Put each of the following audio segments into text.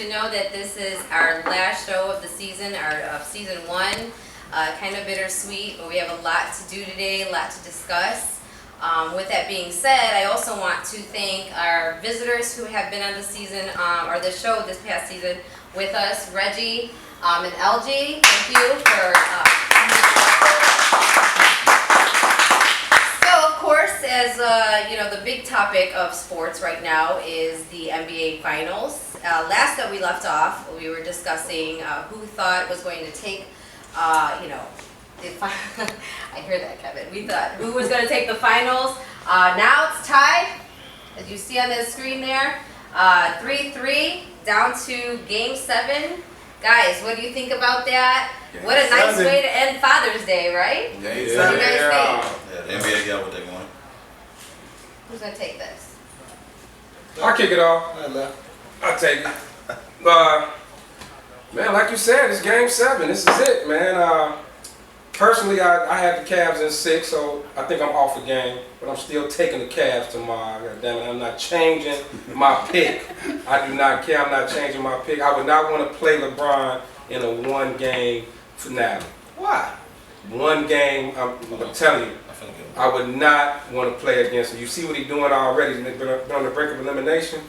to know that this is our last show of the season, of season 1. Kind of bittersweet, but we have a lot to do today, a lot to discuss. With that being said, I also want to thank our visitors who have been on the season, or the show this past season with us, Reggie and LG. Thank you for of course, as you know, the big topic of sports right now is the NBA Finals. Last that we left off, we were discussing who thought was going to take, you know, I hear that, Kevin. We thought who was going to take the finals. Now it's tied, as you see on the screen there, 3-3 down to Game 7. Guys, what do you think about that? What a nice way to end Father's Day, right? Game What do you guys think? Yeah, the NBA got what they want. Who's going to take this? I'll kick it off. I'll take it. Man, like you said, it's Game 7. This is it, man. Personally, I had the Cavs in 6, so I think I'm off the game. But I'm still taking the Cavs tomorrow. God damn it, I'm not changing my pick. I do not care. I'm not changing my pick. I would not want to play LeBron in a one-game finale. Why? One game, I'm telling you, I would not want to play against him. You see what he's doing already on the brink of elimination?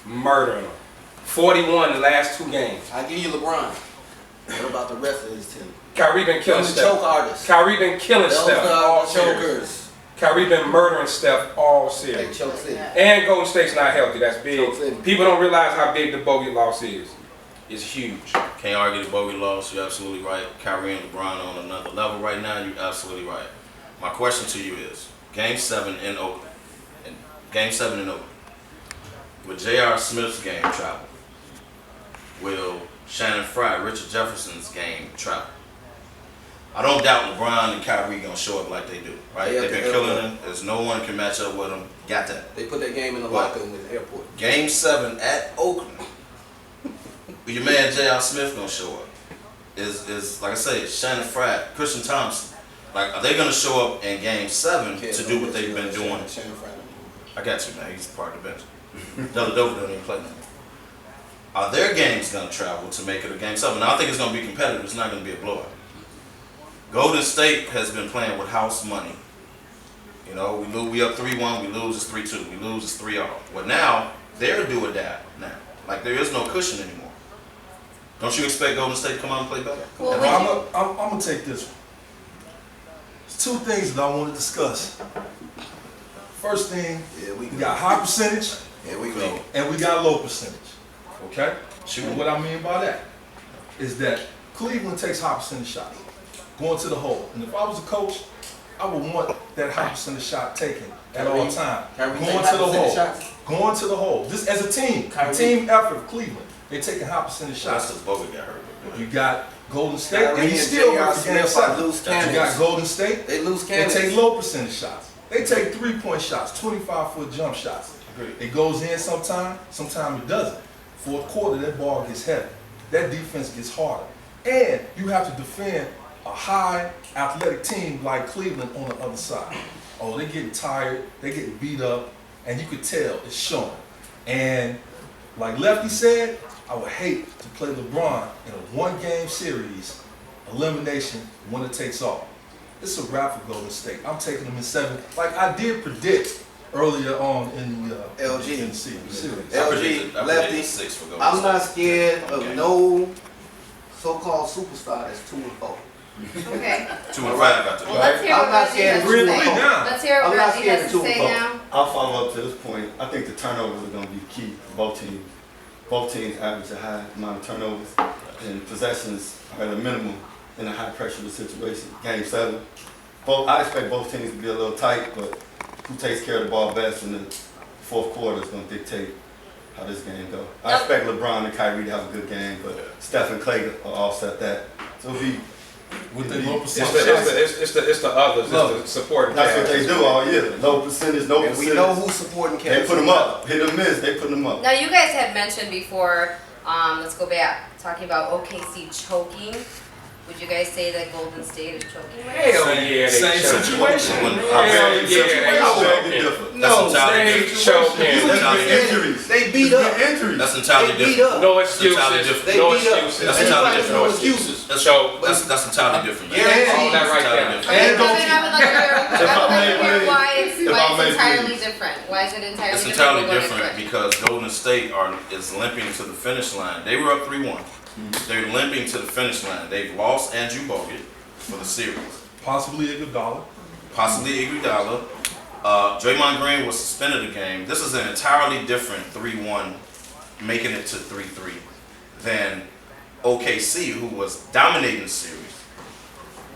Murdering him. 41 the last 2 games. I give you LeBron. What about the rest of his team? Kyrie been killing the Steph. choke artists. Kyrie been killing Those Steph are all the series. chokers. Kyrie been murdering Steph all They series. choke city. And Golden State's not healthy. That's Choke city. big. People don't realize how big the bogey loss is. It's huge. Can't argue the bogey loss. You're absolutely right. Kyrie and LeBron on another level right now. You're absolutely right. My question to you is: Game 7 in Oakland. Game 7 in Oakland. With J.R. Smith's game travel? Will Shannon Fry, Richard Jefferson's game travel? I don't doubt LeBron and Kyrie gonna show up like they do, right? They've been killing them. There's no one can match up with them. Got that. They put that game in the locker in the airport. Game 7 at Oakland. Your man J.R. Smith gonna show up. Is like I say, Shannon Fry, Christian Thompson. Like, are they gonna show up in Game 7 to do what they've been doing? I got you, man. He's part of the bench. Della Dover don't even play now. Are their games gonna travel to make it a Game 7? Now, I think it's gonna be competitive. It's not gonna be a blowout. Golden State has been playing with house money. You know, we up 3-1, we lose, it's 3-2. We lose, it's 3-0. Well, now, they're do or die now. Like, there is no cushion anymore. Don't you expect Golden State to come out and play better? Well, I'm going to take this one. There's 2 things that I want to discuss. First thing, we got high percentage, Here we go. and we got low percentage. Okay? Shoot. And what I mean by that is that Cleveland takes high percentage shots, going to the hole. And if I was a coach, I would want that high percentage shot taken at all times. Going to the hole. Going to the hole. Just as a team. A team effort of Cleveland. They're taking high percentage That's shots. because Bogut got hurt. You got Golden State, Kyrie and you and still J.R. got the game Smith 7. lose You cannons. got Golden State. They lose They cannons. take low percentage shots. They take 3-point shots, 25-foot jump shots. Agreed. It goes in sometime it doesn't. Fourth quarter, that ball gets heavy. That defense gets harder. And you have to defend a high athletic team like Cleveland on the other side. Oh, they're getting tired, they're getting beat up, and you could tell it's showing. And like Lefty said, I would hate to play LeBron in a one-game series, elimination, winner takes all. It's a wrap for Golden State. I'm taking them in 7, like I did predict earlier on in the LG. in the series. LG, I Lefty. predicted 6 for Golden I'm State. not scared of Okay. no so-called superstar that's 2-4. Okay. 2 and 5 after Well, let's hear I'm what not Reggie scared has of to Really say. now. Let's hear what I'm not Reggie scared has of to say 2-4. now. I'll follow up to this point. I think the turnovers are going to be key for both teams. Both teams average a high amount of turnovers, and possessions are at a minimum in a high-pressure situation. Game 7. I expect both teams to be a little tight, but who takes care of the ball best in the fourth quarter is going to dictate how this game goes. I expect LeBron and Kyrie to have a good game, but Steph and Clay will offset that. So it'll be With the low It's percentage the, shots. it's the others. It's the supporting That's what cast. they do all year. Low percentage, no And we percentage. know who's supporting They Kevin. put them up. Hit or miss, they put them up. Now, you guys had mentioned before, let's go back, talking about OKC choking. Would you guys say that Golden State is choking right Hell now? yeah, they Same choking. situation. Hell yeah, they choking. That's entirely They different. choking. Injuries. They beat up. Injuries. That's entirely They beat different. up. No That's entirely excuses. different. No They beat up. excuses. That's Anybody entirely with no different. excuses. That's So- that's entirely different. Yeah. All that right there. Okay, And but then I would like to hear, I would like to hear why it's If I may entirely please. different. Why is it entirely It's different? entirely We're gonna different switch. because Golden State is limping to the finish line. They were up 3-1. They're limping to the finish line. They've lost Andrew Bogut for the series. Possibly Iguodala. Possibly Iguodala. Draymond Green was suspended a game. This is an entirely different 3-1, making it to 3-3 than OKC, who was dominating the series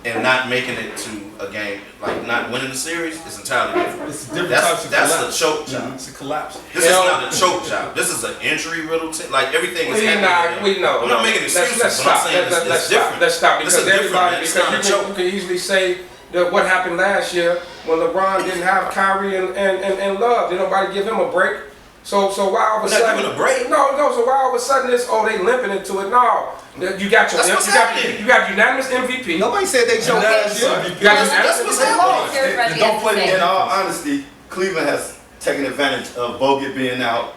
and not making it to a game, like not winning the series, is entirely different. It's different types of That's the collapse. choke job. It's a collapse. This is not a choke job. This is an injury riddled team. Like everything is happening. We know. I'm not making excuses, but I'm stop. saying it's different. Let's stop This because is different, everybody, man. It's because not a you joke. can easily say that what happened last year when LeBron didn't have Kyrie and Love. Did nobody give him a break? So why all of a We're not sudden? giving a break. No. So why all of a sudden this? Oh, they limping into it. No, you got your That's what's happening. you got unanimous MVP. Nobody said they choked last year. You got That's unanimous what's MVP. happening. Here's Reggie And don't has to play say. in all honesty, Cleveland has taken advantage of Bogut being out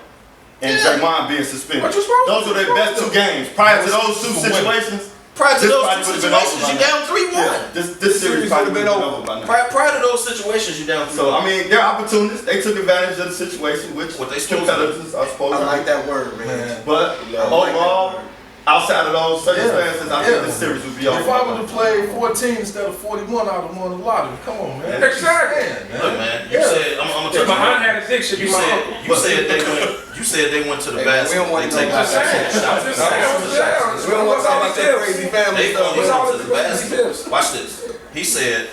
and Draymond being suspended. What you supposed Those to were do? their best two games. Prior to those two situations, Prior to this those probably two would've been over situations, by you now. down 3-1. Yeah, this series probably would have been over by now. Prior to those situations, you down 3-1. So I mean, they're opportunists. They took advantage of the situation, which What they supposed to do. competitors are supposed I to like do. that word, man. Man. But overall, outside of those circumstances, I think this series would be over. If I would have played 14 instead of 41, I would have won the lottery. Come on, man. Exactly. Man, Look, man, you said I'm gonna If touch Mahan on had a dick, should be Mahan. you said they went to the Hey, basket. we don't want They to take know I'm just saying. I'm just saying. We don't want to talk about that crazy They family gonna stuff. all go to the the basket. tips. Watch this. He said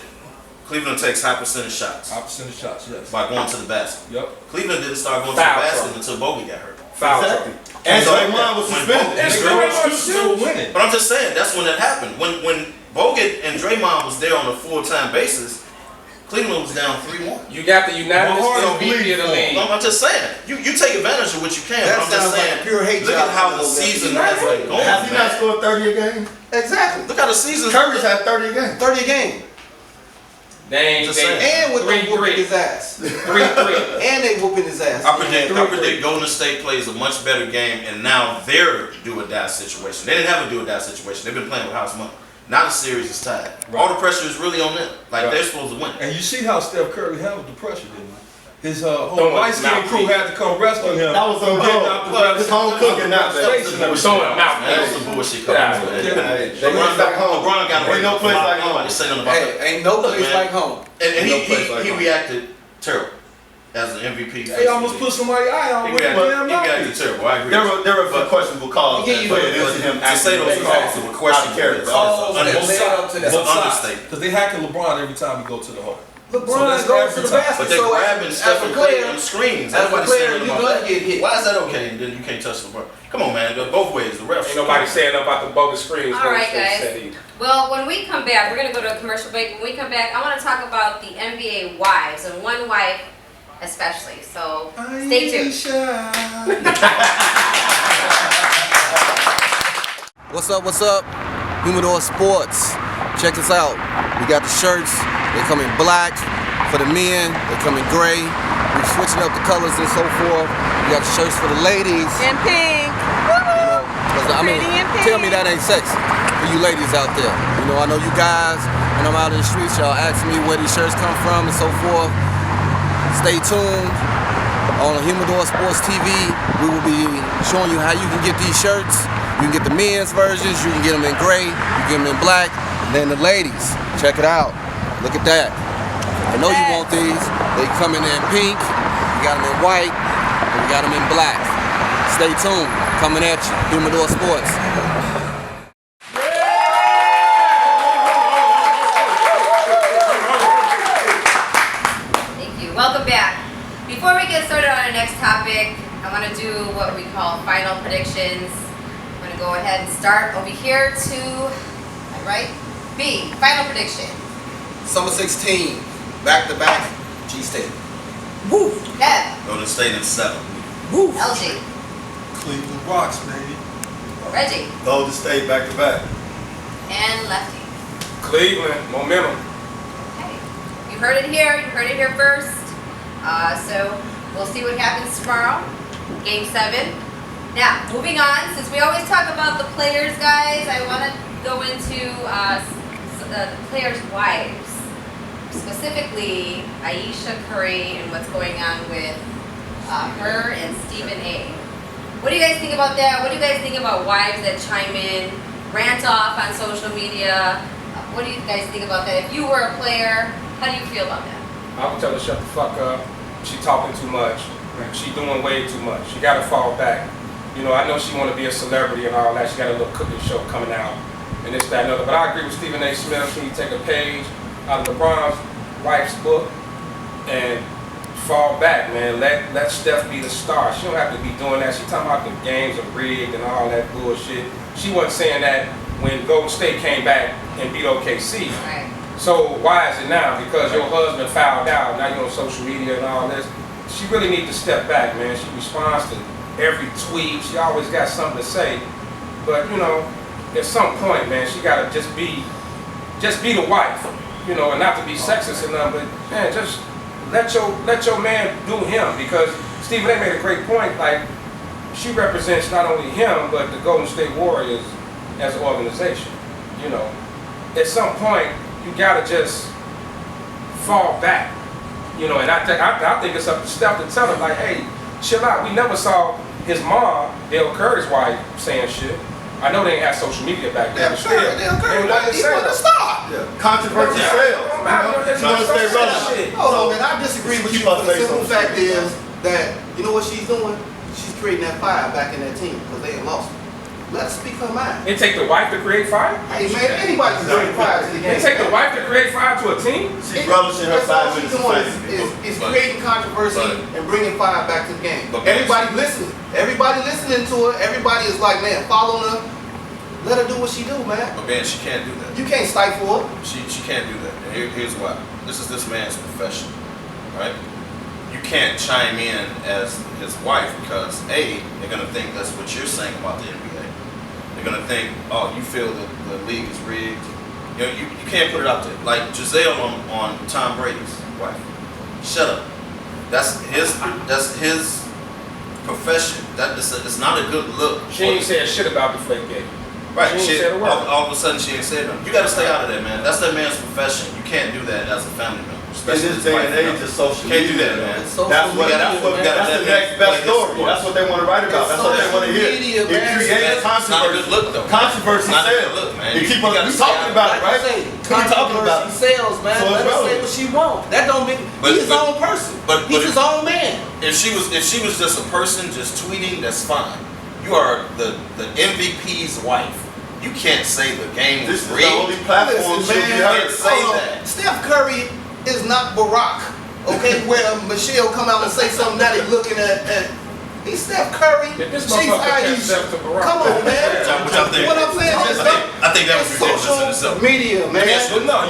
Cleveland takes high percentage shots High percentage shots, yes. by going to the basket. Yep. Cleveland didn't start going to the Foul basket trouble. until Bogut got hurt. Foul Exactly. trouble. And So, Draymond was when suspended. Bogut- It's and great. Draymond- It's Still winning. But I'm just saying that's when that happened. When Bogut and Draymond was there on a full-time basis, Cleveland was down 3-1. You got the unanimous My heart is MVP of the bleeding league. No, I'm just saying you take advantage of what you can. That But I'm just sounds like saying pure hate look job at how a the little bit. season has been going. Has he not Man. scored 30 a game? Exactly. Look how the season. Curry's had 30 a game. 30 a game. Just saying. And with them 3-3. whooping his ass. 3-3. And they whooping his ass. I predict Golden State plays a much better game, and now their do-or-die situation. They didn't have a do-or-die situation. They've been playing with house money. Now the series is tied. All the pressure is really on them. Like they're supposed to win. And you see how Steph Curry handled the pressure, didn't he? His whole Throwing light skin mouthpiece. crew had to come rescue him. That was some Getting out the his home cooking out there. That was some bullshit. Throwing mouth That was some bullshit. Yeah. Man. They went back home. LeBron got Ain't no place like home. Nobody say nothing about that. Hey, ain't no Look, place man. like home. And No place like he home. reacted terrible as an MVP. He almost put somebody eye on He with reacted, damn he reacted mouthpiece. terrible. I agree. There were a few questionable calls. Yeah, you that did. played into him To say those calls were questionable. character. Calls that It's led up to that. an understatement. Because they hacking LeBron every time he go to the hole. LeBron that's goes to the every time. basket. But they're so grabbing as Stephen a Clay player, on screens. as a Everybody's player, saying you're about gonna that. get hit. Why is that okay? And then you can't touch LeBron. Come on, man. Go both ways. The refs. Ain't nobody saying about the bogus screens. All right, Golden State guys. said either. Well, when we come back, we're going to go to a commercial break. When we come back, I want to talk about the NBA wives and one wife especially. So stay tuned. What's up, what's up? Humidor Sports. Check us out. We got the shirts. They come in black for the men. They come in gray. We're switching up the colors and so forth. We got the shirts for the ladies. And pink. You know, 'cause, I mean, Pretty and pink. tell me that ain't sexy for you ladies out there. You know, I know you guys, when I'm out in the streets, y'all ask me where these shirts come from and so forth. Stay tuned. On Humidor Sports TV, we will be showing you how you can get these shirts. You can get the men's versions, you can get them in gray, you can get them in black, and then the ladies, check it out. Look at that. I know you want these. They come in pink, we got them in white, and we got them in black. Stay tuned. Coming at you. Humidor Sports. Thank you. Welcome back. Before we get started on our next topic, I want to do what we call final predictions. I'm going to go ahead and start over here to my right. B, final prediction. Summer 16, back-to-back G-State. Kev, Golden State in 7. LG, Cleveland rocks, baby. Reggie, Golden State back to back. and Lefty. Cleveland, momentum. Okay. You heard it here. You heard it here first. So we'll see what happens tomorrow. Game 7. Now, moving on, since we always talk about the players, guys, I want to go into the players' wives. Specifically, Ayesha Curry and what's going on with her and Stephen A. What do you guys think about that? What do you guys think about wives that chime in, rant off on social media? What do you guys think about that? If you were a player, how do you feel about that? I would tell her shut the fuck up. She talking too much. She doing way too much. She got to fall back. You know, I know she want to be a celebrity and all that. She got a little cooking show coming out and this, that, and other. But I agree with Stephen A. Smith. She need to take a page out of LeBron's wife's book and fall back, man. Let Steph be the star. She don't have to be doing that. She talking about the games are rigged and all that bullshit. She wasn't saying that when Golden State came back and beat OKC. Right. So why is it now? Because your husband fouled out. Now you're on social media and all this. She really needs to step back, man. She responds to every tweet. She always got something to say. But you know, at some point, man, she gotta just be the wife. You know, and not to be sexist and nothing, but man, just let your man do him. Because Stephen A. made a great point. Like, she represents not only him but the Golden State Warriors as an organization. You know, at some point you gotta just fall back. You know, and I think it's up to Steph to tell him, like, hey, chill out. We never saw his mom, Dale Curry's wife, saying shit. I know they ain't have social media back then. Dale Curry, he wasn't a star. Yeah. Controversy sales. Hold on, man. I disagree with you. The simple fact is that, you know what she's doing? She's creating that fire back in that team because they had lost it. Let her speak her mind. It take the wife to create fire? Hey, man, anybody can bring fire to the game. It take the wife to create fire to a team? She's relishing her 5 minutes of fame. Is creating controversy and bringing fire back to the game. But Everybody listening. Everybody listening to her. Everybody is like, man, following her. Let her do what she do, man. But man, she can't do that. You can't stifle her. She can't do that. And here's why. This is this man's profession, right? You can't chime in as his wife because A, they're gonna think that's what you're saying about the NBA. They're gonna think, oh, you feel that the league is rigged. You know, you can't put it out there. Like Giselle on Tom Brady's wife. Shut up. That's his profession. It's not a good look. She ain't said shit about the fake game. Right, She ain't said a word. all of a sudden she ain't said nothing. You gotta stay out of that, man. That's that man's profession. You can't do that as a family member. In this day and age, it's social Can't do media. that, man. That's what we got. That's the next best story. That's what they want to write about. That's what they want to hear. It creates It's not a good controversy. look, though. Controversy Not a good sells. look, man. You keep You on gotta we talking stay about it, Like I right? say, We talking about controversy sells, man. So it's Let her say relevant. what she wants. That don't mean he's his own person. He's his own man. If she was just a person just tweeting, that's fine. You are the MVP's wife. You can't say the game This was is the only rigged. platform Listen, she'll be man, heard. Say hold on. that. Steph Curry is not Barack. Okay, where Michelle come out and say something that he's looking at. He's Steph Curry. If this She's motherfucker catch Ayesha. Steph to Barack. Come on, man. Which I think. What I'm saying is I think that was it's ridiculous in social itself. media, man.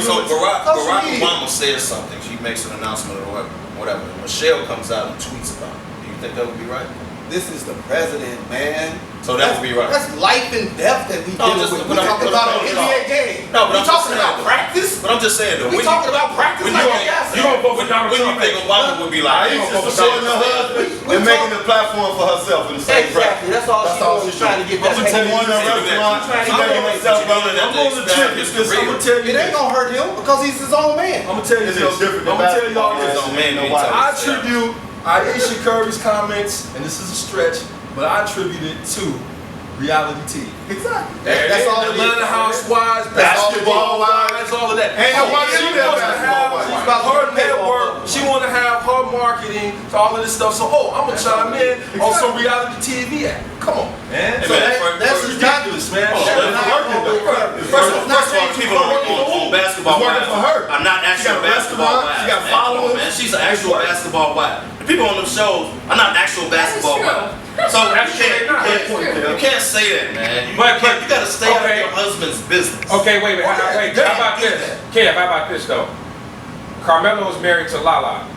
So Barack Social media. Obama says something. She makes an announcement or whatever. And Michelle comes out and tweets about it. Do you think that would be right? This is the president, man. So that would be right. That's life and death that we No, dealing just- with. but We I'm- talking but about I'm- an NBA game. No, but We I'm talking just about saying. practice. But I'm just saying though. We talking about practice when like you a guy You gonna vote for Donald when you Trump? think Obama would be like, Aisha supporting her husband and making a platform for herself in the same breath. Exactly. That's all That's she all doing. she's She's trying to get I'm that gonna tell you pay. one in a restaurant. She's She's trying to making get herself But you relevant. know I'm on the trip with this. I'm gonna tell you It ain't this. gonna hurt him because he's his own man. I'm gonna tell you It's this. no different than I'm gonna tell y'all basketball. this. His own man, No he why. tells I us that. attribute Ayesha Curry's comments, and this is a stretch, but I attribute it to reality TV. Exactly. Yeah, That's all it Atlanta is. Housewives, Basketball wives, all of that. Ain't nobody She in there wants to basketball have wives. She's about to her pay network. off. She want to have her marketing to all of this stuff. So, I'm gonna chime in on some reality TV act. Come on, man. Hey, So man, that's for- ridiculous, man. Oh, That's that's working, though. First of all, the people on basketball It's working wives for her. are not actual She got a basketball restaurant, wives. she got Man, come on, followers. man. She's an actual basketball wife. The people on them shows are not actual basketball true. wives. So you can't say that, man. You gotta stay out of Okay. your husband's business. Okay, wait. How about do this? that. Kev, how about this though? Carmelo is married to Lala,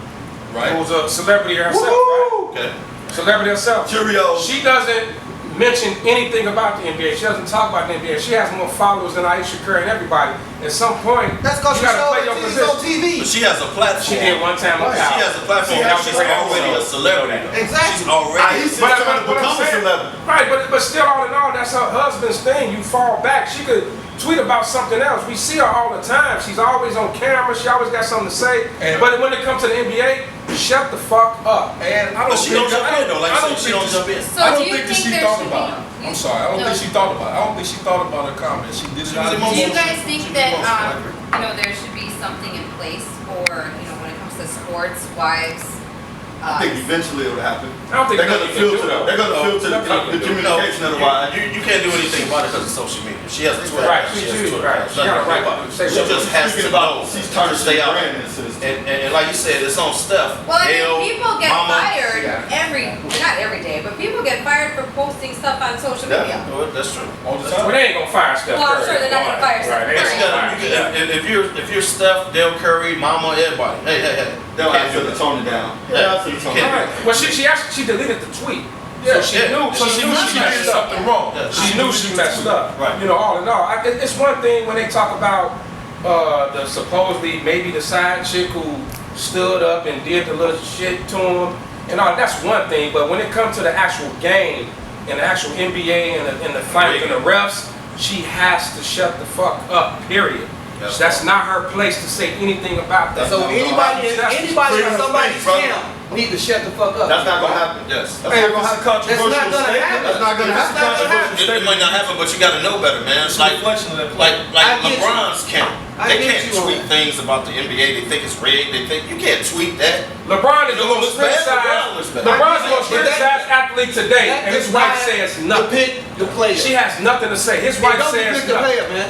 Right. who's a celebrity herself, right? Okay. Celebrity herself. Cheerios. She doesn't mention anything about the NBA. She doesn't talk about the NBA. She has more followers than Aisha Curry and everybody. At some point, That's because you she gotta play your showed position. on TV. But she has a platform. She did one time on She has a platform. She's already a celebrity. Exactly. She's already. Aisha's trying to what I'm become a saying- celebrity. Right, but still, all in all, that's her husband's thing. You fall back. She could tweet about something else. We see her all the time. She's always on camera. She always got something to say. But when it comes to the NBA, shut the fuck up. And I don't But she don't jump in though. Like I I don't said, she don't think jump in. So I do don't you think that think she there thought should about it. be? I'm sorry. I don't think she thought about it. I don't think she thought about her comment. She did it out of Do you emotion. guys think She that was emotional. there should be something in place for when it comes to sports, wives? I think eventually it will happen. I don't think They're gonna nothing you can filter do, it. They're gonna filter the communication of the wives. You can't do anything about it because of social media. She has a Twitter. Right, She she has a do, Twitter. right. She got a right to say She what just has to Speaking know. about, she's trying to stay stay out. brand in a sense. And like you said, it's on Steph. Well, I Gail, mean, people get Mama. fired not every day, but people get fired for posting stuff on social media. Yeah, that's true. All the Well, time. they ain't gonna fire Steph Well, I'm Curry. sure they're not gonna fire Steph Right, they But ain't you gonna gotta, fire if you're Steph, Dale Curry, Mama, everybody. Hey. They'll Can't ask do her to that. tone it down. Yeah, They'll ask her to tone it can't down. do Well, she deleted the tweet. Yeah, So she yeah. knew. So She knew she She did messed up. something wrong. Yeah. She knew she messed up. Right. All in all, it's one thing when they talk about the supposedly maybe the side chick who stood up and did the little shit to him and all. That's one thing. But when it comes to the actual game and the actual NBA and the fight and the refs, she has to shut the fuck up. Period. That's not her place to say anything about that. So anybody in somebody's camp need to shut the fuck up. That's not gonna happen. Yes. That's not gonna happen. That's not gonna happen. That's not gonna That's not gonna happen. It might not happen, but you gotta know better, man. It's like reflection of that play. like I get you. LeBron's camp. I They get can't you on tweet that. things about the NBA. They think it's rigged. They think you can't tweet that. LeBron is the You know, most it's bad. criticized. LeBron was bad. LeBron's the most But that- criticized athlete today, and his wife says To nothing. pick the player. She has nothing to say. His wife Don't says pick the nothing. player, man.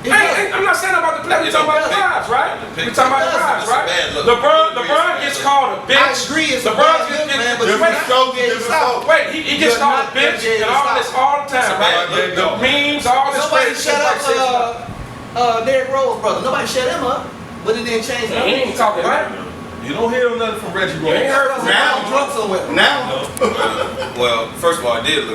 Hey, I'm not saying about the player. We're talking about the wives, right? We're talking about the wives, It's a right? bad look. LeBron gets called a bitch. I agree, it's a LeBron bad gets look, man, but Different you strokes, can't different stop. folks. wait, he gets You're called a not bitch gonna and all this all the time, a right? bad The memes, all this Nobody crazy shut shit. up Derrick Rose, brother. Nobody shut him up, but it didn't change He nothing. ain't talking right. You don't hear nothing from Reggie You ain't Rose. heard from Now- him. Drunk somewhere. Now, Well, first of all, it did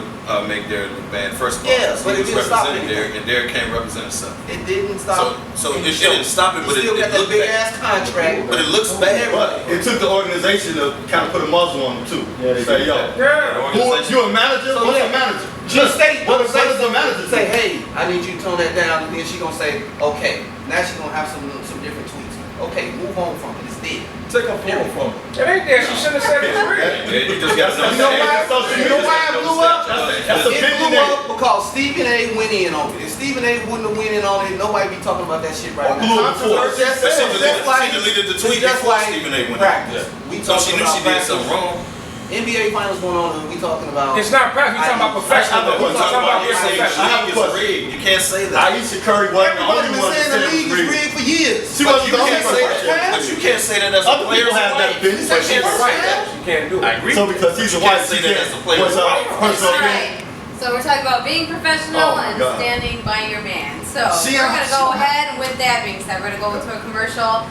make Derek look bad. First of all, Yeah, because but he it was didn't stop representing anything. Derek, and Derek can't represent himself. It didn't stop. So it didn't stop it, but He it still got that looked big bad. ass contract. But it looks bad. but it took the organization to kind of put a muzzle on them too. Say, yo, Yeah. you a manager? So What's yeah. a manager? Just say, What does the manager say, say? hey, I need you to tone that down, and then she gonna say, okay. Now she gonna have some different tweets. Okay, move on from it. It's dead. Take a phone from him. It ain't there. She shouldn't have said it was real. You just got to You know why? You know why it blew up? That's a It big blew name. up because Stephen A. went in on it. If Stephen A. wouldn't have went in on it, nobody be talking about that shit right Blew now. it before. It's just But she like- deleted the tweet it's just before like Stephen A. went in. practice. We So she talking knew about she did practice. something wrong. NBA finals going on, and we talking about. It's not practice. We talking about professional. I- I- We talking about you're saying professional. the league is rigged. You can't say that. Aisha Curry wasn't the Everybody only been one saying that the said league is it was rigged for years. She But wasn't you the only can't one say that said that. it. But you can't say that as a Other player's people have that wife. opinion. said She's a wife. She can't do it. I agree. So because he's a You can't wife, say she that can't. as a player's wife. What's All up? right. So we're talking about being professional Oh my and God. standing by your man. So See, we're I'm- gonna go ahead, and with that being said, we're gonna go into a commercial.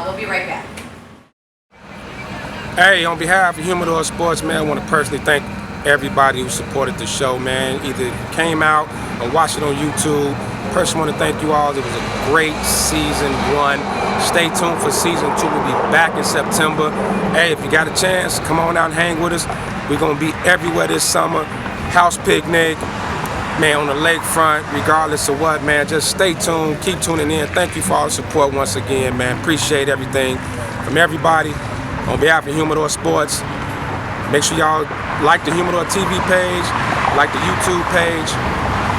We'll be right back. Hey, on behalf of Humidor Sports, man, I want to personally thank everybody who supported the show, man. Either came out and watched it on YouTube. Personally want to thank you all. It was a great season 1. Stay tuned for season 2. We'll be back in September. Hey, if you got a chance, come on out and hang with us. We're going to be everywhere this summer. House picnic, man, on the lakefront, regardless of what, man. Just stay tuned. Keep tuning in. Thank you for all the support once again, man. Appreciate everything from everybody. On behalf of Humidor Sports, make sure y'all like the Humidor TV page, like the YouTube page.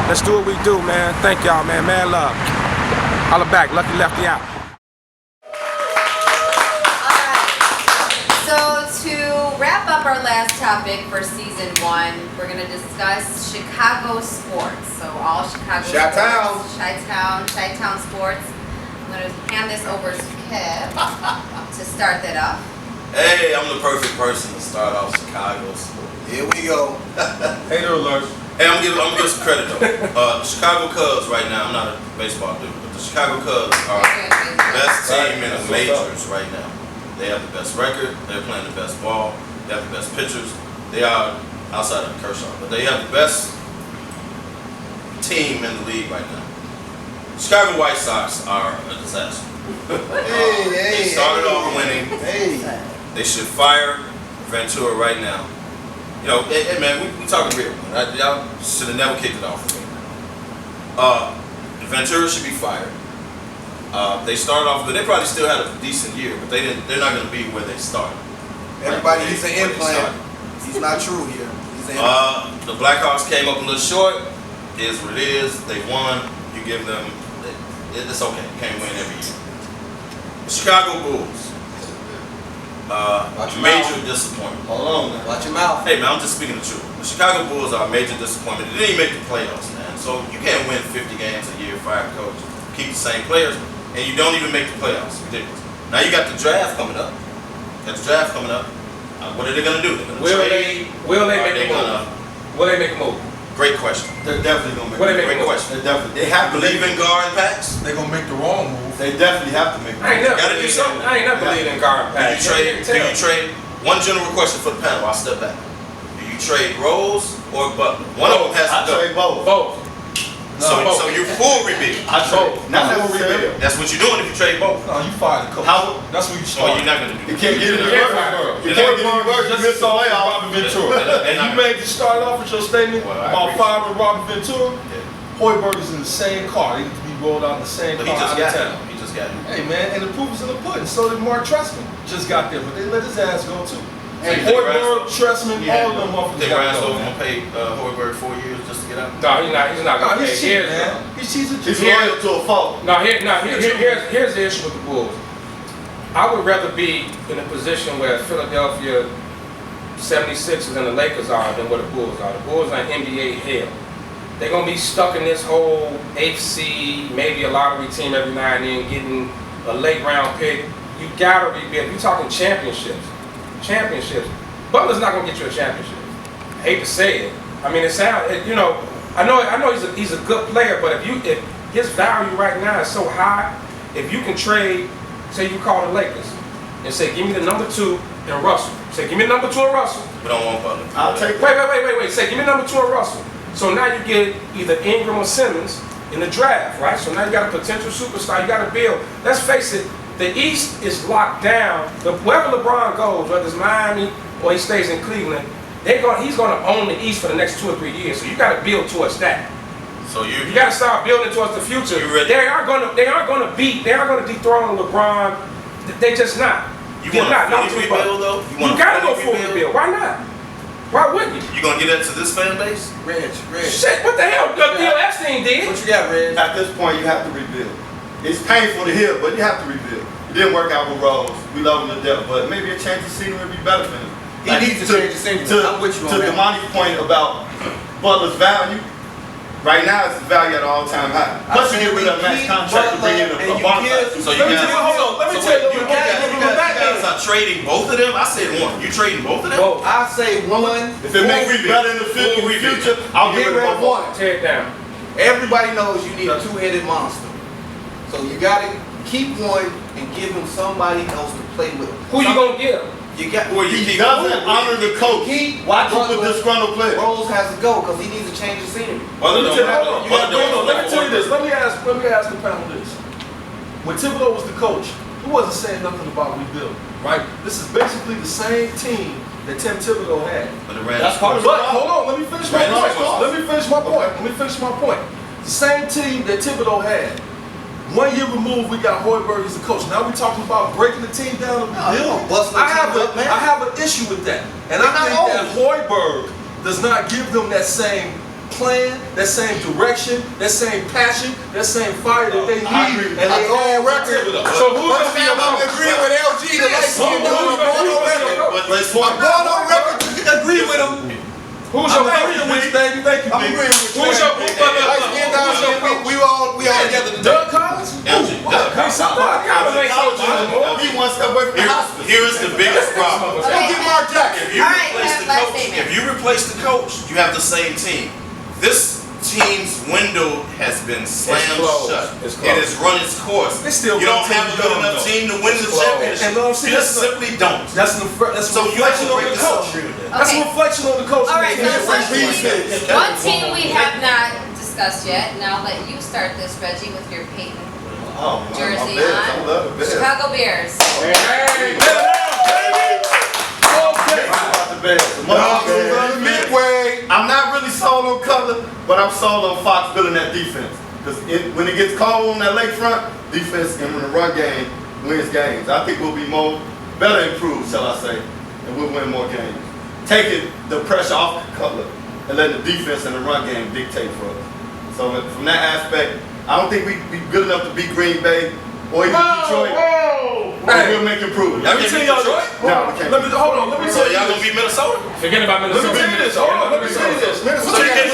Let's do what we do, man. Thank y'all, man. Mad love. Holla back. Lucky Lefty out. So to wrap up our last topic for season 1, we're gonna discuss Chicago sports. So all Chicago Chi-town. sports, Chi-town sports. I'm gonna hand this over to Kev to start that up. Hey, I'm the perfect person to start off Chicago sports. Here we go. Hater alert. Hey, I'm gonna give some credit though. Chicago Cubs right now. I'm not a baseball dude, but the Chicago Cubs are the best team in the majors right now. They have the best record. They're playing the best ball. They have the best pitchers. They are outside of Kershaw, but they have the best team in the league right now. Chicago White Sox are a disaster. They started off winning. They should fire Ventura right now. You know, hey man, we talking real. Y'all should have never kicked it off with me. Ventura should be fired. They started off good. They probably still had a decent year, but they're not going to be where they started. Everybody, he's an implant. He's not true here. He's an implant. The Blackhawks came up a little short. It is what it is. They won. You give them. It's okay. You can't win every year. The Chicago Bulls. Major disappointment. Hold on, man. Watch your mouth. Hey man, I'm just speaking the truth. The Chicago Bulls are a major disappointment. They didn't even make the playoffs, man. So you can't win 50 games a year, fire coach, keep the same players, and you don't even make the playoffs. Ridiculous. Now you got the draft coming up. What are they gonna do? Will they make a move? Will they make a move? Great question. They're definitely gonna make. What they make Great question. They have to Believe in guard packs? They're gonna make the wrong move. They definitely have to make. I ain't never Gotta do believed something. I ain't never believed in guard Do pass. you trade? One general question for the panel. I'll step back. Do you trade Rose or Butler? One of them has I to go. trade both. Both. So you're full rebuild. I trade. Not Full necessarily. rebuild. That's what you're doing if you trade both. No, you fired the coach. How? That's what you Oh, started. you're not gonna do You that. can't get it in Yeah, reverse. You yeah. can't get it in reverse. You miss the playoff. Robin Ventura. They're not You made you started off with your statement Well, I about agree. firing Robin Ventura. Yeah. Hoiberg is in the same car. They need to be rolled out in the same But car he just out of got town. him. He just got him. Hey man, and the proof is in the pudding. So did Mark Trestman. Just got there, but they let his ass go too. Hey, Hoiberg, Trestman, Yeah. all of them motherfuckers Think got Ryan's to go. over gonna pay Hoiberg 4 years just to get out? No, he's not No, gonna he's pay. cheating, Here's- man. He's He's loyal to a fault. Here's the issue with the Bulls. I would rather be in a position where Philadelphia 76ers and the Lakers are than where the Bulls are. The Bulls are in NBA hell. They're gonna be stuck in this whole 8th seed, maybe a lottery team every now and then, getting a late round pick. You gotta rebuild. You're talking championships. Butler's not gonna get you a championship. I hate to say it. I mean, I know he's a good player, but if his value right now is so high, if you can trade, say you call the Lakers and say, give me the number 2 and Russell. Say, give me the number 2 and Russell. We don't want Butler. I'll take. Wait. Say, give me number 2 and Russell. So now you get either Ingram or Simmons in the draft, right? So now you got a potential superstar. You got to build. Let's face it, the East is locked down. Wherever LeBron goes, whether it's Miami or he stays in Cleveland, he's going to own the East for the next 2 or 3 years. So you got to build towards that. So you got to start building towards the future. They are going to dethrone LeBron. They just not. You want a fully rebuild though? You got to go full rebuild. Why not? Why wouldn't you? You gonna get that to this fan base? Reg. Shit, what the hell? Bill Epstein did. What you got, Reg? At this point, you have to rebuild. It's painful to hear, but you have to rebuild. It didn't work out with Rose. We love him to death, but maybe a change of scenery would be better for him. He needs to change the scenery. I'm with you on To that. Damani's point about Butler's value, right now it's valued at an all-time high. Plus you get rid of a max contract to bring in a bonus. So you guys, Let me tell you, you guys are trading both of them? I said one. You trading both of them? Whoa. I say one. If it makes me better in the future, I'll Get get rid rid of of one. Tear it down. Everybody knows you need a 2-headed monster. So you gotta keep one and give him somebody else to play with. Who you gonna give? You got. He doesn't honor the coach. Why keep a disgruntled player? Rose has to go because he needs to change the scenery. Let me tell you this. this. Let me ask the panel this. When Thibodeau was the coach, he wasn't saying nothing about rebuilding, right? This is basically the same team that Tim Thibodeau had. That's part of But the hold on, let me finish my point. Let me finish my point. The same team that Thibodeau had. 1 year removed, we got Hoiberg as the coach. Now we're talking about breaking the team down and rebuilding. I have an issue with that. And I think that Hoiberg does not give them that same plan, that same direction, that same passion, that same fire that they need. And they all record. So who's going to be your coach? Agree with LG the light skin dude. I'm going on record to agree with him. Who's your coach? Baby, thank you, I'm baby. agreeing with you. Who's your Light skin dude. We all together today. Doug Collins? Somebody ain't coaching. He wants to work for the hospital. Here is the biggest problem. Get Mark Jackson. If you replace the coach, you have the same team. This team's window has been slammed shut. It has run its course. You don't have a good enough team to win the championship. You just simply don't. That's a reflection on the coach. That's a reflection on the coach. All right, so one team we have not discussed yet, and I'll let you start this, Reggie, with your Peyton Oh, man, jersey my Bears. on. I love the Bears. Chicago Bears. About the Bears. Midway. I'm not really sold on color, but I'm sold on Fox building that defense. Because when it gets cold on that lakefront, defense and when the run game wins games. I think we'll be better improved, shall I say, and we'll win more games. Taking the pressure off the color and letting the defense and the run game dictate for us. So from that aspect, I don't think we good enough to beat Green Bay or even Detroit. But we'll make improvements. Y'all can tell y'all Detroit? No, we can't. Hold on, let me So tell you y'all gonna beat Minnesota? Forget about Let me Minnesota. tell you this. Hold on, let me tell you this. So you can't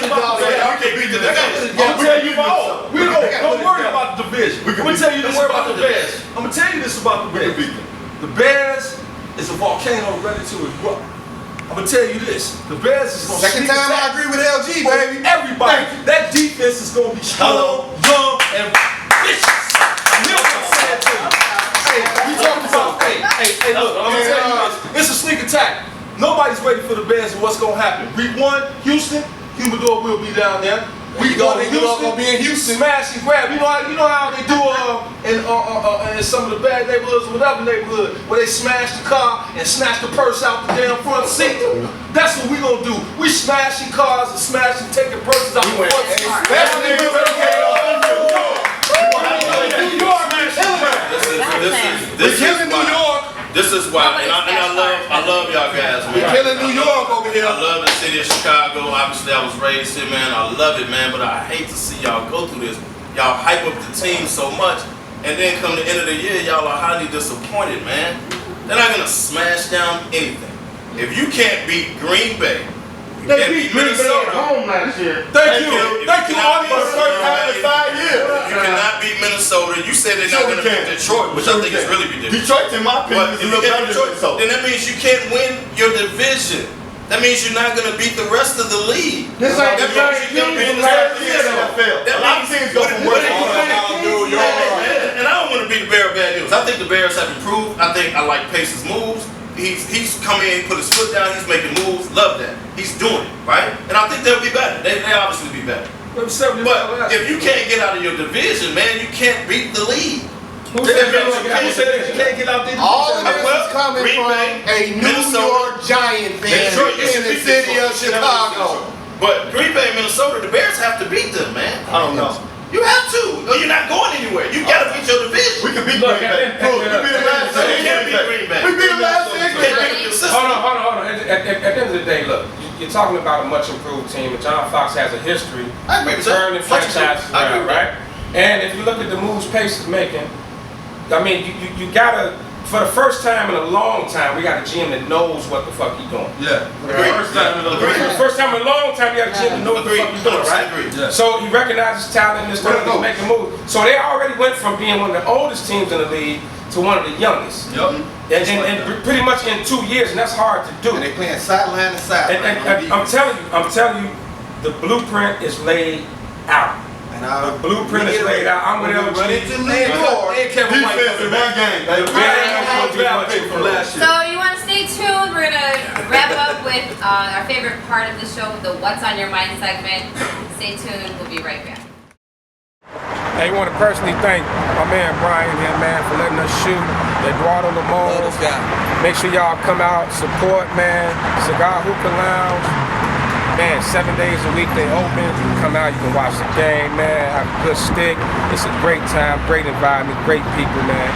beat the division. I'm gonna tell you all. Don't worry about the division. I'm gonna tell you this about the Bears. I'm gonna tell you this about the Bears. The Bears is a volcano ready to erupt. I'm gonna tell you this. The Bears is gonna Second time I agree with LG, baby. everybody. That defense is gonna be strong, young, and vicious. Milton said to you. Hey, we talking about. Hey, look. I'm gonna tell you this. It's a sneak attack. Nobody's ready for the Bears and what's gonna happen. Week 1, Houston. Humidor will be down there. We go to Houston. Gonna be in Houston. Smash and grab. You know how they do in some of the bad neighborhoods or whatever neighborhood where they smash the car and snatch the purse out the damn front seat. That's what we gonna do. We smashing cars and smashing, taking purses out the front seat. That's what we This is why, and I love y'all guys, man. We're killing New York over here. I love the city of Chicago. Obviously, I was raised here, man. I love it, man. But I hate to see y'all go through this. Y'all hype up the team so much, and then come the end of the year, y'all are highly disappointed, man. They're not gonna smash down anything. If you can't beat Green Bay, you can't beat Minnesota. home last year. Thank you, For the first time in 5 years. You cannot beat Minnesota. You said they're not Sure going to we beat can. Detroit, which Sure I we think is can. really ridiculous. Detroit, in my opinion, But is if a you little get better than Detroit, Minnesota. then that means you can't win your division. That means you're not going to beat the rest of the league. This ain't the That means same you're going to be in the team same last year, division. though. That A lot of means- teams go from what worse do you to think? worse. And I don't want to be the bearer of bad news. I think the Bears have improved. I think I like Pace's moves. He's come in, put his foot down, he's making moves. Love that. He's doing it, right? And I think they'll be better. They obviously be better. But if you can't get out of your division, man, you can't beat the league. Who said you can't get out there? All of this Well, is coming Green from Bay, a New Minnesota, York Giant fan Detroit, you in should the beat city Detroit. of Chicago. But Green Bay and Minnesota, the Bears have to beat them, man. I don't know. You have to, or you're not going anywhere. You gotta beat your division. We can beat Look, Green Bay. and- We beat them last So year. you can't beat Green Bay. We beat them last year. You can't beat them consistently. Hold on. At the end of the day, look, you're talking about a much improved team, and John Fox has a history I agree of with that. turning Much franchises improved. I agree around, with right? And if you look at the moves Pace is making, I mean, you gotta, for the first time in a long time, we got a GM that knows what the fuck he's doing. Yeah. First time in a long time, you got a GM that knows what the fuck he's doing, right? Yeah. So he recognizes talent and stuff, he's making moves. So they already went from being one of the oldest teams in the league to one of the youngest. Yep. And pretty much in 2 years, and that's hard to do. And they playing sideline to sideline. And I'm telling you, the blueprint is laid out. The blueprint is laid out. I'm with LG. Run into New York. Defense and run game, baby. From last year. So you want to stay tuned. We're gonna wrap up with our favorite part of the show, the "What's on Your Mind" segment. Stay tuned. We'll be right back. I want to personally thank my man Brian here, man, for letting us shoot Eduardo Love Lamone. this guy. Make sure y'all come out, support, man. Cigar Hookah Lounge. Man, 7 days a week they open. You can come out, you can watch the game, man. Have a good stick. It's a great time, great environment, great people, man.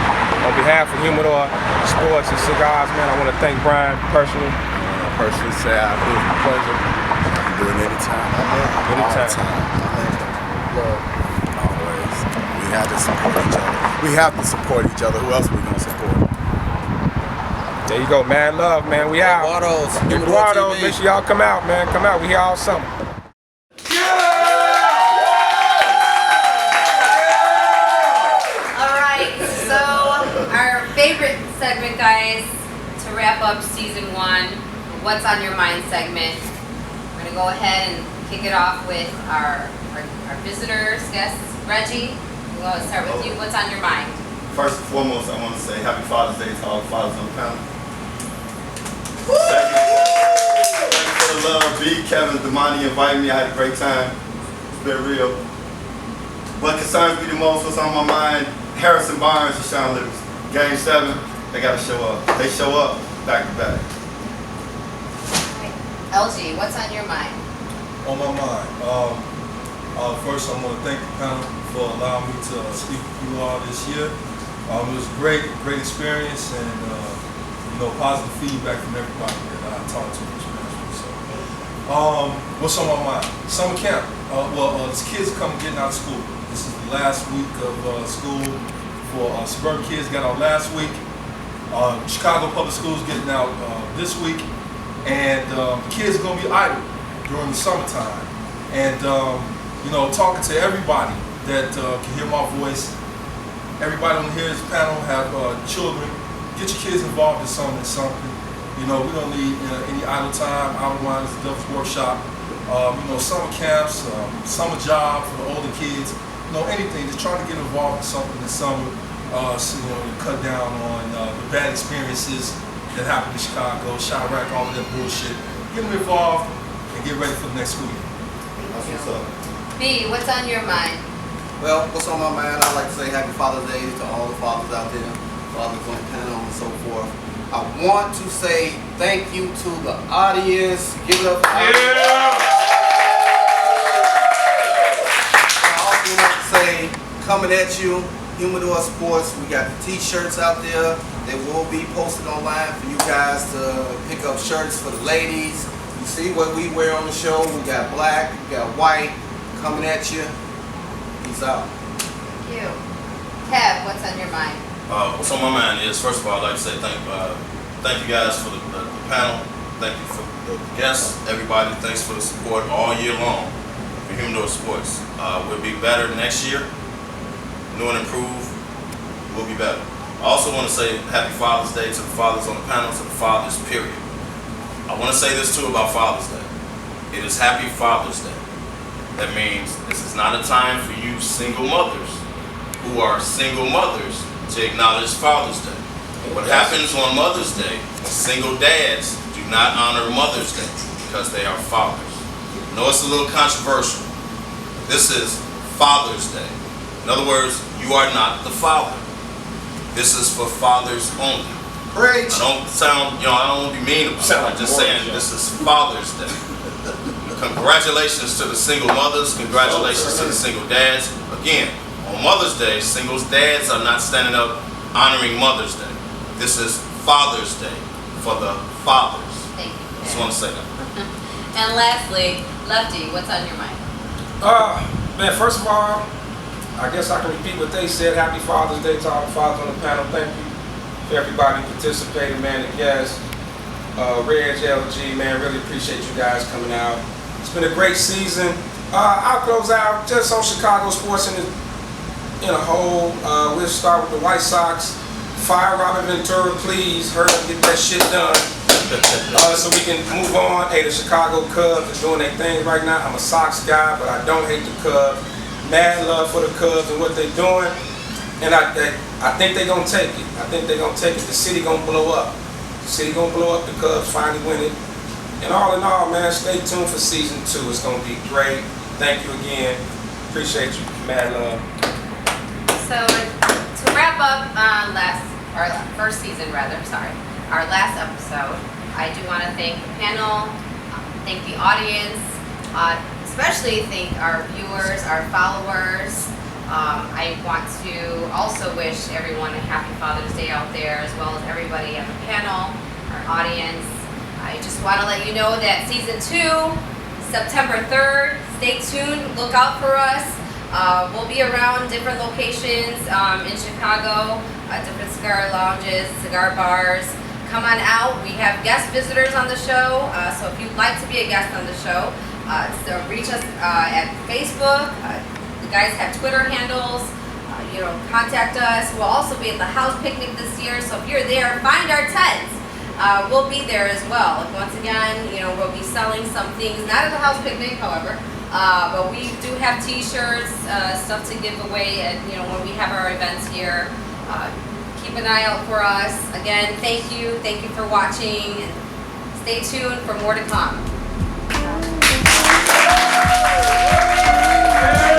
On behalf of Humidor Sports and Cigars, man, I want to thank Brian personally. I personally say I feel a pleasure. I can do it anytime. Anytime. Always. We have to support each other. We have to support each other. Who else we gonna support? There you go, man. Love, man. We out. Eduardo, make sure y'all come out, man. Come out. We here all summer. All right. So our favorite segment, guys, to wrap up season 1, "What's on Your Mind" segment. We're gonna go ahead and kick it off with our visitors, guests. Reggie, we'll go start with you. What's on your mind? First and foremost, I want to say Happy Father's Day to all the fathers on the panel. Thank you for the love. B, Kevin, Damani invited me. I had a great time. It's been real. What concerns me the most, what's on my mind, Harrison Barnes and Sean Livingston. Game 7, they got to show up. They show up back to back. LG, what's on your mind? On my mind, first I want to thank the panel for allowing me to speak with you all this year. It was a great experience, and positive feedback from everybody that I talked to this past week. So, what's on my mind? Summer camp. These kids are coming getting out of school. This is the last week of school for suburban kids. Got out last week. Chicago Public Schools getting out this week, and kids are gonna be idle during the summertime. And talking to everybody that can hear my voice. Everybody on here, this panel have children. Get your kids involved in something. We don't need any idle time. Outline is the Devil's Workshop. Summer camps, summer job for the older kids. Anything. Just trying to get involved in something this summer. To cut down on the bad experiences that happened in Chicago, Chirac, all of that bullshit. Get them involved and get ready for the next school year. That's what's up. B, what's on your mind? Well, what's on my mind, I'd like to say happy Father's Day to all the fathers out there, fathers on the panel and so forth. I want to say thank you to the audience. Give it up for I also want to say, coming at you, Humidor Sports, we got the t-shirts out there. They will be posted online for you guys to pick up shirts for the ladies. You see what we wear on the show. We got black, we got white, coming at you. Peace out. Thank you. Kev, what's on your mind? What's on my mind is, first of all, I'd like to say thank you guys for the panel. Thank you for the guests, everybody. Thanks for the support all year long for Humidor Sports. We'll be better next year. New and improved, we'll be better. I also want to say happy Father's Day to the fathers on the panel, to the fathers, period. I want to say this too about Father's Day. It is happy Father's Day. That means this is not a time for you single mothers who are single mothers to acknowledge Father's Day. What happens on Mother's Day when single dads do not honor Mother's Day because they are fathers? I know it's a little controversial. This is Father's Day. In other words, you are not the father. This is for fathers only. Great. I don't want to be mean about it. I'm just saying this is Father's Day. Congratulations to the single mothers. Congratulations to the single dads. Again, on Mother's Day, singles dads are not standing up honoring Mother's Day. This is Father's Day for the fathers. Thank you. Just want to say that. And lastly, Lefty, what's on your mind? Man, first of all, I guess I can repeat what they said. Happy Father's Day to all the fathers on the panel. Thank you for everybody participating, man. The guests, Reg, LG, man, really appreciate you guys coming out. It's been a great season. I'll close out just on Chicago sports in a whole. We'll start with the White Sox. Fire Robert Ventura, please. Hurry up, get that shit done. So we can move on. Hey, the Chicago Cubs are doing their thing right now. I'm a Sox guy, but I don't hate the Cubs. Mad love for the Cubs and what they're doing. And I think they're going to take it. I think they're going to take it. The city going to blow up. The city going to blow up. The Cubs finally win it. And all in all, man, stay tuned for season 2. It's going to be great. Thank you again. Appreciate you. Mad love. So to wrap up our first season, our last episode, I do want to thank the panel, thank the audience, especially thank our viewers, our followers. I want to also wish everyone a happy Father's Day out there, as well as everybody on the panel, our audience. I just want to let you know that season 2, September 3rd, stay tuned, look out for us. We'll be around different locations in Chicago, different cigar lounges, cigar bars. Come on out. We have guest visitors on the show, so if you'd like to be a guest on the show, so reach us at Facebook. The guys have Twitter handles. Contact us. We'll also be at the house picnic this year, so if you're there, find our tents. We'll be there as well. Once again, we'll be selling some things, not at the house picnic, however, but we do have t-shirts, stuff to give away at, when we have our events here. Keep an eye out for us. Again, thank you for watching, and stay tuned for more to come. Yeah.